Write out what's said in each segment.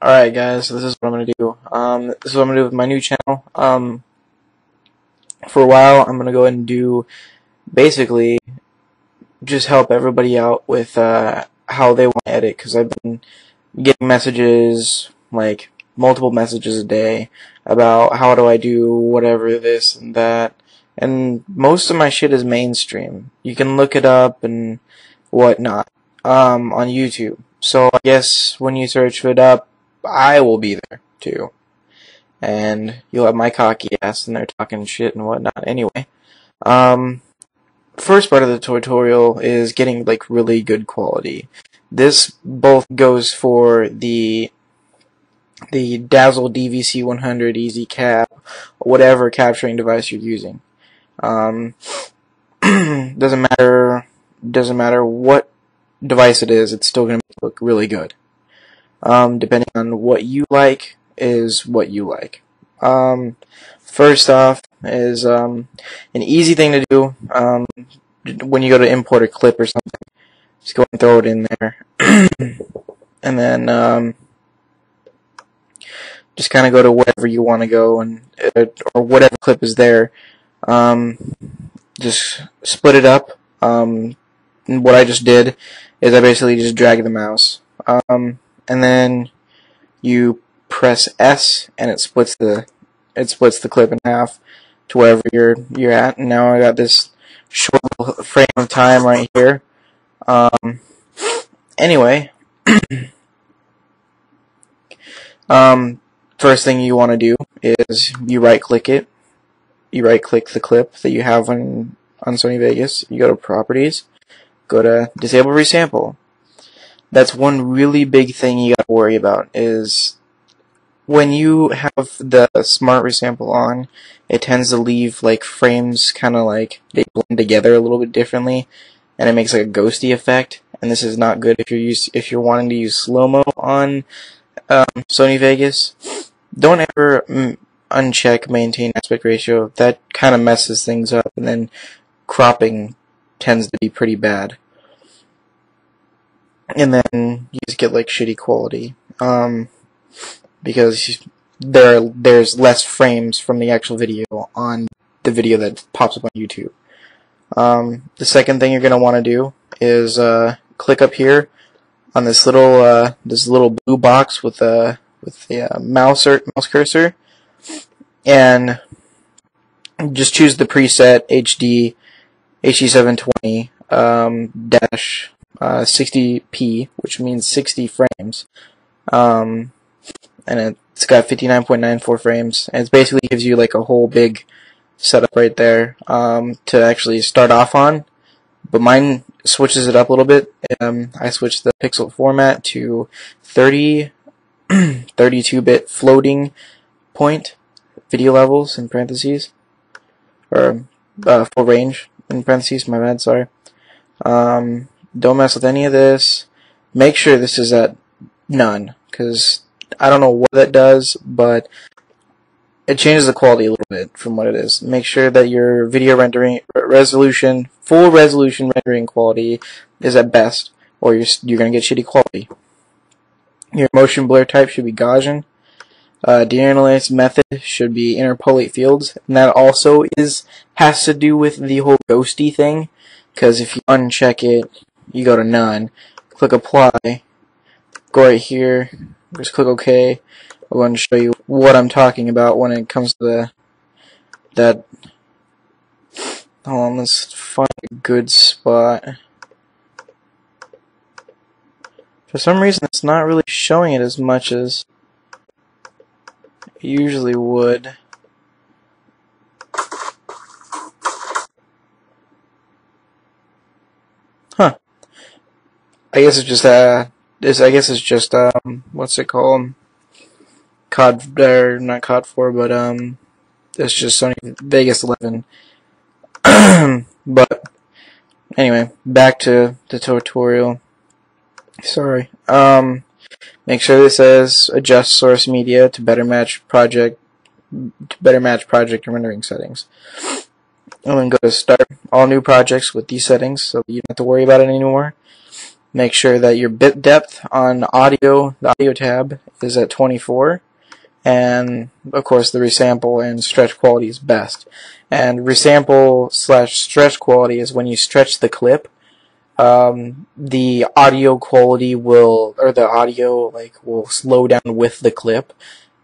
Alright guys, so this is what I'm gonna do. This is what I'm gonna do with my new channel. For a while I'm gonna go ahead and do basically just help everybody out with how they want to edit, because I've been getting messages, like multiple messages a day, about how do I do whatever, this and that, and most of my shit is mainstream. You can look it up and whatnot on YouTube. So I guess when you search it up, I will be there too, and you'll have my cocky ass in there talking shit and whatnot. Anyway, first part of the tutorial is getting like really good quality. This both goes for the Dazzle DVC100 Easy Cap, whatever capturing device you're using. Doesn't matter what device it is, it's still gonna look really good. Depending on what you like is what you like. First off is an easy thing to do when you go to import a clip or something. Just go and throw it in there, and then just kind of go to wherever you want to go, and or whatever clip is there. Just split it up. And what I just did is I basically just drag the mouse. And then you press S, and it splits the clip in half to wherever you're at. And now I got this short little frame of time right here. Anyway, first thing you want to do is you right click it. You right click the clip that you have on Sony Vegas. You go to Properties, go to Disable Resample. That's one really big thing you gotta worry about, is when you have the Smart Resample on, it tends to leave like frames kinda like they blend together a little bit differently, and it makes like a ghosty effect, and this is not good if you're wanting to use slow-mo on Sony Vegas. Don't ever uncheck maintain aspect ratio. That kinda messes things up, and then cropping tends to be pretty bad. And then you just get like shitty quality, because there's less frames from the actual video on the video that pops up on YouTube. The second thing you're gonna want to do is click up here on this little blue box with the mouse cursor, and just choose the preset HD720 dash 60p, which means 60 frames, and it's got 59.94 frames, and it basically gives you like a whole big setup right there to actually start off on. But mine switches it up a little bit. I switched the pixel format to 32-bit floating point video levels in parentheses, or full range in parentheses. My bad, sorry. Don't mess with any of this. Make sure this is at none, because I don't know what that does, but it changes the quality a little bit from what it is. Make sure that your video rendering resolution, full resolution rendering quality is at best, or you're going to get shitty quality. Your motion blur type should be Gaussian. Deanalyze method should be interpolate fields, and that also has to do with the whole ghosty thing, because if you uncheck it, you go to none, click apply, go right here, just click OK. I'm going to show you what I'm talking about when it comes to that. Hold on, let's find a good spot. For some reason, it's not really showing it as much as it usually would. Huh. I guess it's just what's it called? COD, or not COD 4, but it's just Sony Vegas 11. But anyway, back to the tutorial. Sorry. Make sure it says adjust source media to better match project and rendering settings. And then go to start all new projects with these settings, so you don't have to worry about it anymore. Make sure that your bit depth on audio, the audio tab, is at 24. And of course the resample and stretch quality is best. And resample / stretch quality is when you stretch the clip, the audio quality the audio will slow down with the clip,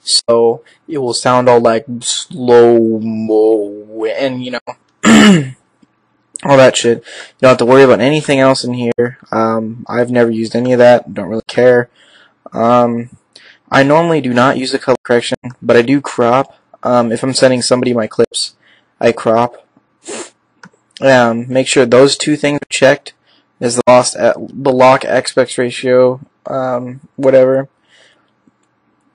so it will sound all like slow-mo and all that shit. You don't have to worry about anything else in here. I've never used any of that. Don't really care. I normally do not use the color correction, but I do crop. If I'm sending somebody my clips, I crop. Make sure those two things are checked. Is the lock aspect ratio, whatever.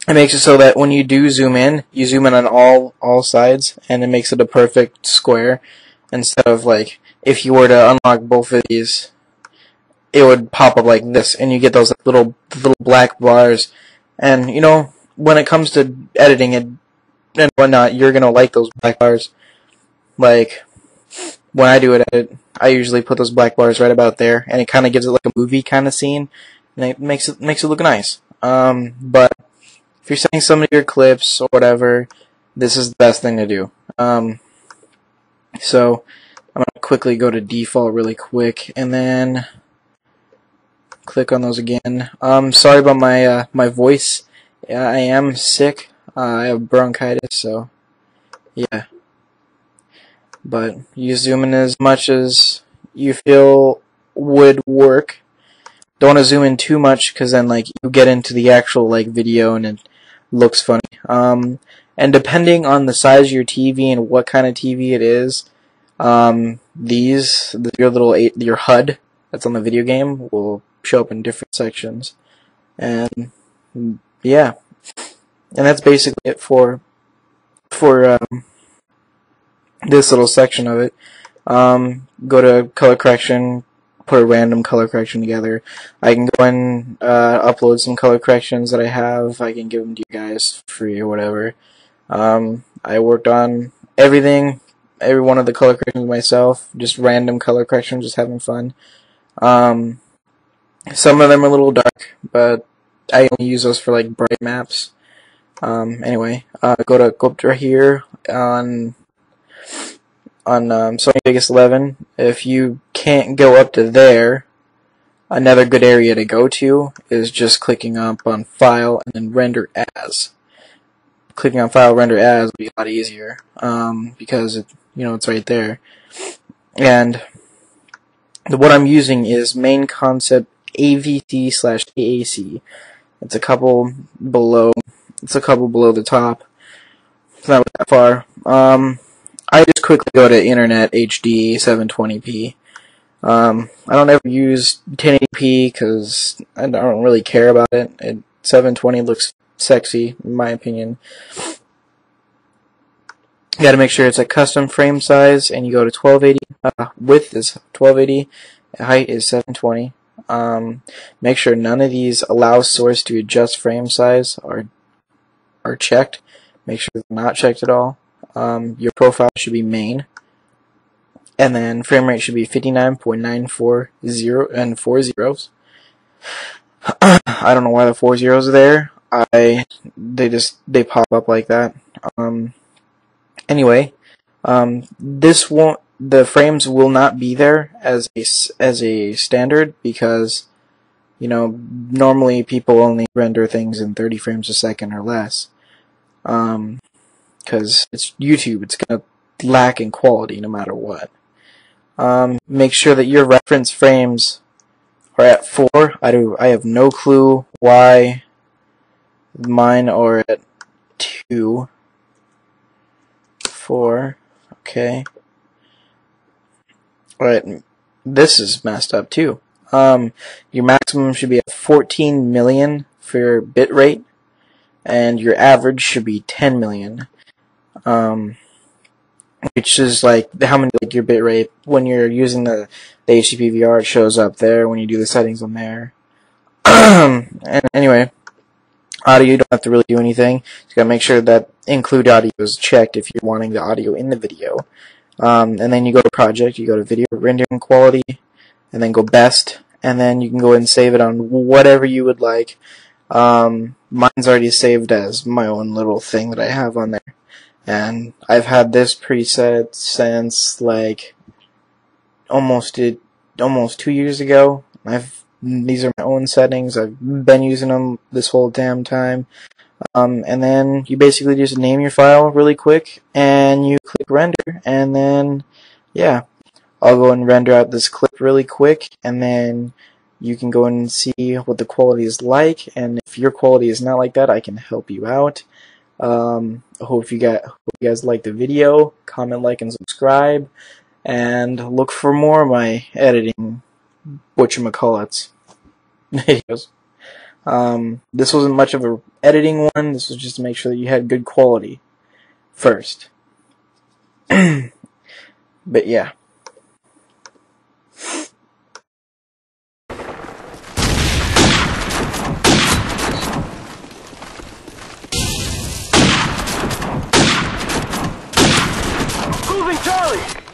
It makes it so that when you do zoom in, you zoom in on all sides, and it makes it a perfect square. Instead of if you were to unlock both of these, it would pop up like this, and you get those little black bars. And when it comes to editing it and whatnot, you're gonna like those black bars. Like when I do an edit, I usually put those black bars right about there, and it kind of gives it like a movie kind of scene, and it makes it look nice. But if you're sending some of your clips or whatever, this is the best thing to do. So I'm gonna quickly go to default really quick, and then click on those again. Sorry about my voice. I am sick. I have bronchitis, so yeah. But you zoom in as much as you feel would work. Don't want to zoom in too much, because then you get into the actual video and it looks funny. And depending on the size of your TV and what kind of TV it is, your HUD that's on the video game will show up in different sections. And yeah, and that's basically it for this little section of it. Go to color correction, put a random color correction together. I can go and upload some color corrections that I have. I can give them to you guys free or whatever. I worked on every one of the color corrections myself, just random color corrections, just having fun. Some of them are a little dark, but I only use those for bright maps. Anyway, go up to right here on Sony Vegas 11. If you can't go up to there, another good area to go to is just clicking up on File and then Render As. Clicking on File, Render As would be a lot easier, because it's right there. And what I'm using is Main Concept AVC/AAC. It's a couple below the top. It's not that far. I just quickly go to Internet HD 720p. I don't ever use 1080p because I don't really care about it. 720 looks sexy, in my opinion. You gotta make sure it's a custom frame size, and you go to 1280. Width is 1280, height is 720. Make sure none of these allow source to adjust frame size are checked. Make sure they're not checked at all. Your profile should be main, and then frame rate should be 59.940 and 4 zeros. I don't know why the 4 zeros are there. They pop up like that. Anyway, the frames will not be there as a standard, because normally people only render things in 30 frames a second or less. Because it's YouTube, it's gonna lack in quality no matter what. Make sure that your reference frames are at 4. I have no clue why mine are at 2. 4. Okay. Alright, this is messed up too. Your maximum should be at 14 million for your bit rate, and your average should be 10 million. Which is how many your bit rate when you're using the HDPVR, it shows up there when you do the settings on there. And anyway, audio, you don't have to really do anything. You gotta make sure that include audio is checked if you're wanting the audio in the video. And then you go to project, you go to video rendering quality, and then go best, and then you can go and save it on whatever you would like. Mine's already saved as my own little thing that I have on there, and I've had this preset since like almost 2 years ago. These are my own settings. I've been using them this whole damn time. And then you basically just name your file really quick, and you click render, and then yeah, I'll go and render out this clip really quick, and then you can go and see what the quality is like, and if your quality is not like that, I can help you out. I hope you guys like the video. Comment, like, and subscribe, and look for more of my editing whatchamacallits videos. This wasn't much of a editing one. This was just to make sure that you had good quality first. But yeah. Moving Charlie!